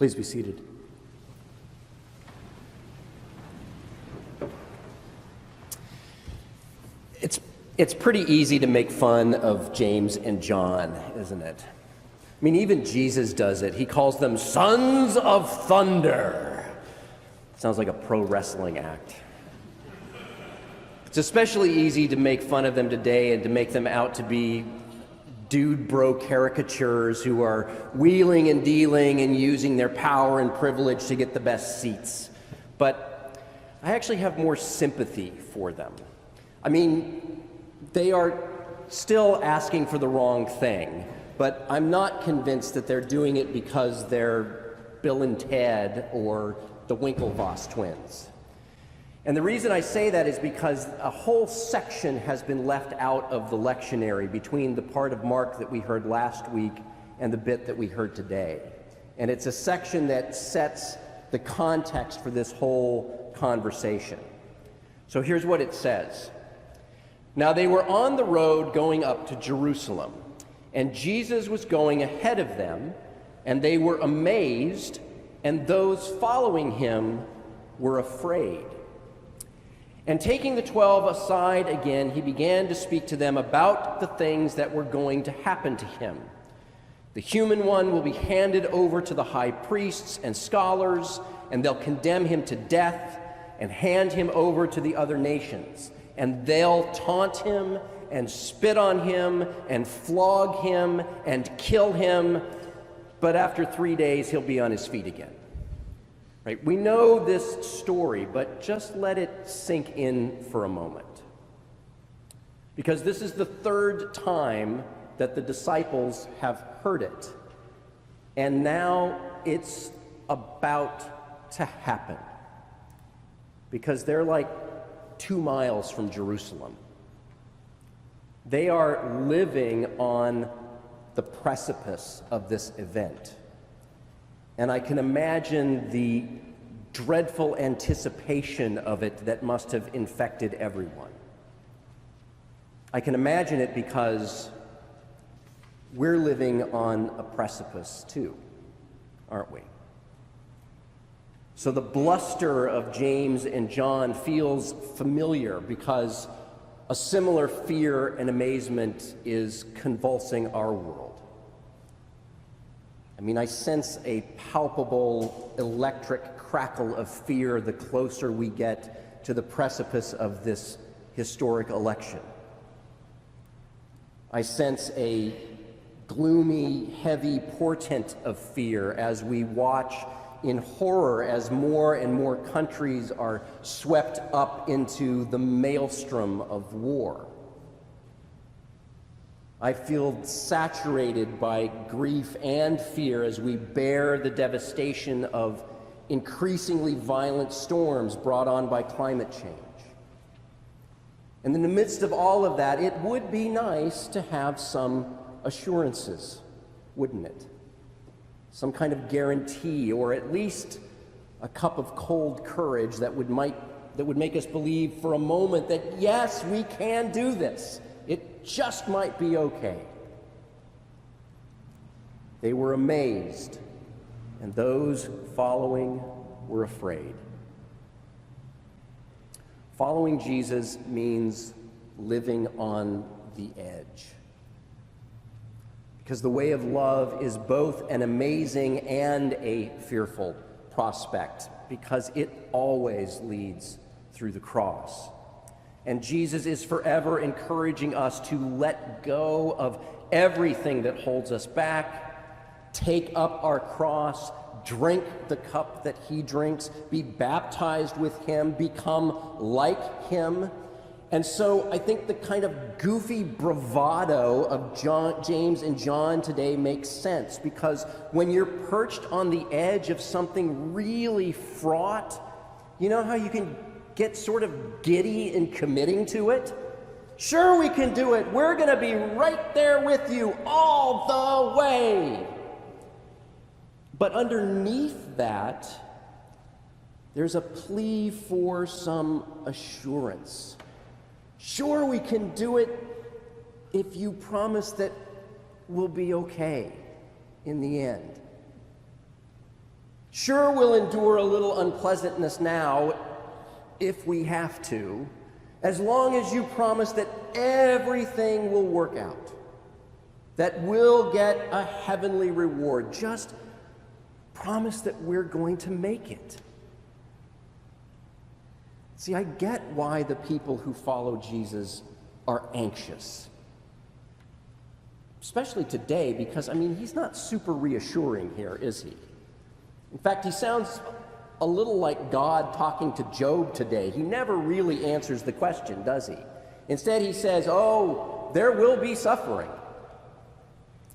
Please be seated. It's pretty easy to make fun of James and John, isn't it? I mean, even Jesus does it. He calls them sons of thunder. Sounds like a pro wrestling act. It's especially easy to make fun of them today and to make them out to be dude bro caricatures who are wheeling and dealing and using their power and privilege to get the best seats. But I actually have more sympathy for them. I mean, they are still asking for the wrong thing, but I'm not convinced that they're doing it because they're Bill and Ted or the Winklevoss twins. And the reason I say that is because a whole section has been left out of the lectionary between the part of Mark that we heard last week and the bit that we heard today. And it's a section that sets the context for this whole conversation. So here's what it says. Now they were on the road going up to Jerusalem, and Jesus was going ahead of them, and they were amazed, and those following him were afraid. And taking the 12 aside again, he began to speak to them about the things that were going to happen to him. The human one will be handed over to the high priests and scholars, and they'll condemn him to death and hand him over to the other nations. And they'll taunt him and spit on him and flog him and kill him, but after 3 days he'll be on his feet again. Right? We know this story, but just let it sink in for a moment. Because this is the third time that the disciples have heard it. And now it's about to happen. Because they're like 2 miles from Jerusalem. They are living on the precipice of this event. And I can imagine the dreadful anticipation of it that must have infected everyone. I can imagine it because we're living on a precipice too, aren't we? So the bluster of James and John feels familiar because a similar fear and amazement is convulsing our world. I mean, I sense a palpable electric crackle of fear the closer we get to the precipice of this historic election. I sense a gloomy, heavy portent of fear as we watch in horror as more and more countries are swept up into the maelstrom of war. I feel saturated by grief and fear as we bear the devastation of increasingly violent storms brought on by climate change. And in the midst of all of that, it would be nice to have some assurances, wouldn't it? Some kind of guarantee, or at least a cup of cold courage that would make us believe for a moment that yes, we can do this. It just might be okay. They were amazed, and those following were afraid. Following Jesus means living on the edge. Because the way of love is both an amazing and a fearful prospect, because it always leads through the cross. And Jesus is forever encouraging us to let go of everything that holds us back, take up our cross, drink the cup that he drinks, be baptized with him, become like him. And so I think the kind of goofy bravado of James and John today makes sense, because when you're perched on the edge of something really fraught, you know how you can get sort of giddy in committing to it? Sure, we can do it. We're going to be right there with you all the way. But underneath that, there's a plea for some assurance. Sure, we can do it if you promise that we'll be okay in the end. Sure, we'll endure a little unpleasantness now if we have to, as long as you promise that everything will work out, that we'll get a heavenly reward. Just promise that we're going to make it. See, I get why the people who follow Jesus are anxious. Especially today, because, he's not super reassuring here, is he? In fact, he sounds a little like God talking to Job today. He never really answers the question, does he? Instead, he says, oh, there will be suffering.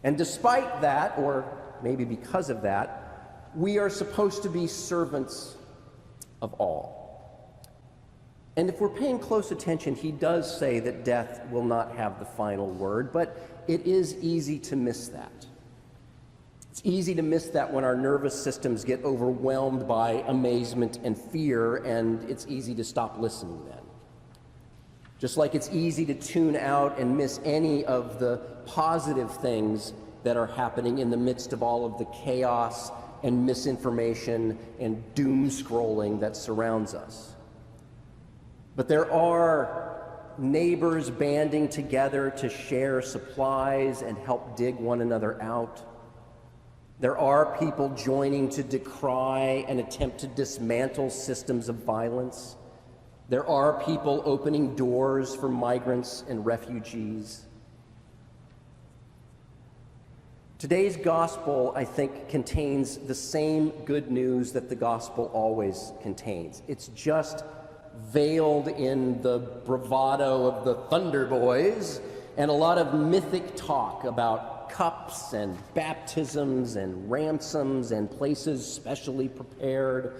And despite that, or maybe because of that, we are supposed to be servants of all. And if we're paying close attention, he does say that death will not have the final word, but it is easy to miss that. It's easy to miss that when our nervous systems get overwhelmed by amazement and fear, and it's easy to stop listening then. Just like it's easy to tune out and miss any of the positive things that are happening in the midst of all of the chaos and misinformation and doom scrolling that surrounds us. But there are neighbors banding together to share supplies and help dig one another out. There are people joining to decry and attempt to dismantle systems of violence. There are people opening doors for migrants and refugees. Today's gospel, I think, contains the same good news that the gospel always contains. It's just veiled in the bravado of the Thunder Boys and a lot of mythic talk about cups and baptisms and ransoms and places specially prepared.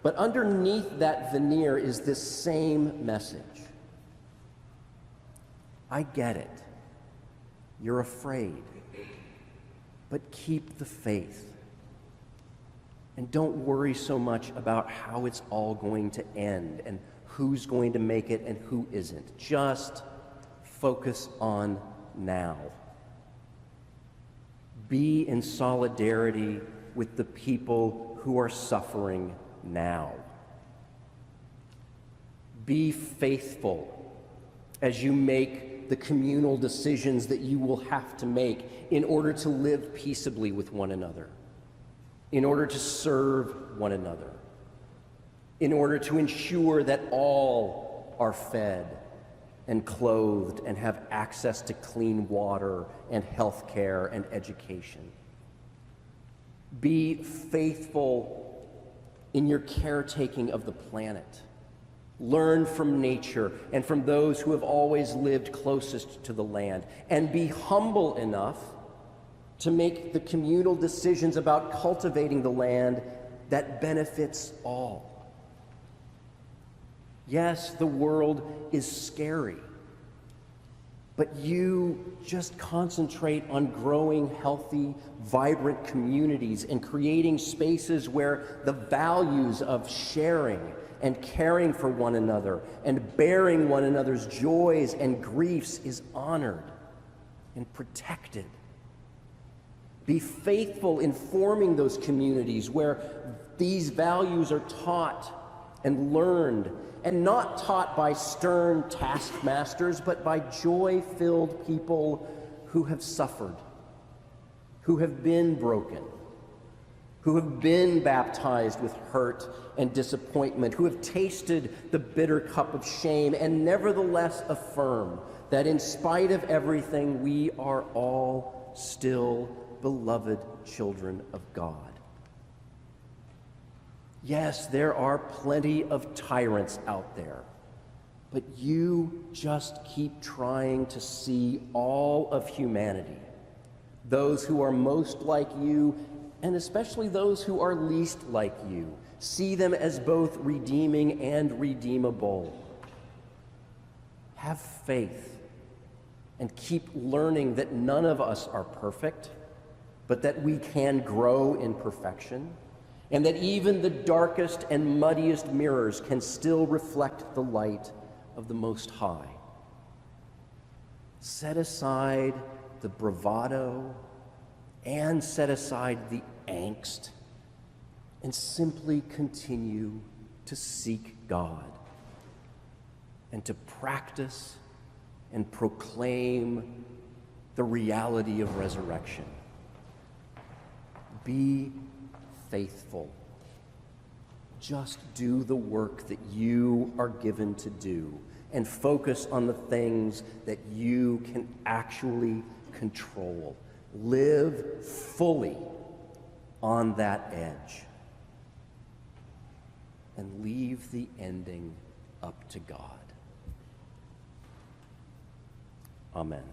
But underneath that veneer is this same message. I get it. You're afraid. But keep the faith. And don't worry so much about how it's all going to end and who's going to make it and who isn't. Just focus on now. Be in solidarity with the people who are suffering now. Be faithful as you make the communal decisions that you will have to make in order to live peaceably with one another, in order to serve one another, in order to ensure that all are fed and clothed and have access to clean water and health care and education. Be faithful in your caretaking of the planet. Learn from nature and from those who have always lived closest to the land, and be humble enough to make the communal decisions about cultivating the land that benefits all. Yes, the world is scary, but you just concentrate on growing healthy, vibrant communities and creating spaces where the values of sharing and caring for one another and bearing one another's joys and griefs is honored and protected. Be faithful in forming those communities where these values are taught and learned, and not taught by stern taskmasters, but by joy-filled people who have suffered, who have been broken, who have been baptized with hurt and disappointment, who have tasted the bitter cup of shame, and nevertheless affirm that in spite of everything, we are all still beloved children of God. Yes, there are plenty of tyrants out there, but you just keep trying to see all of humanity, those who are most like you, and especially those who are least like you. See them as both redeeming and redeemable. Have faith and keep learning that none of us are perfect, but that we can grow in perfection, and that even the darkest and muddiest mirrors can still reflect the light of the Most High. Set aside the bravado and set aside the angst and simply continue to seek God and to practice and proclaim the reality of resurrection. Be faithful. Just do the work that you are given to do and focus on the things that you can actually control. Live fully on that edge and leave the ending up to God. Amen.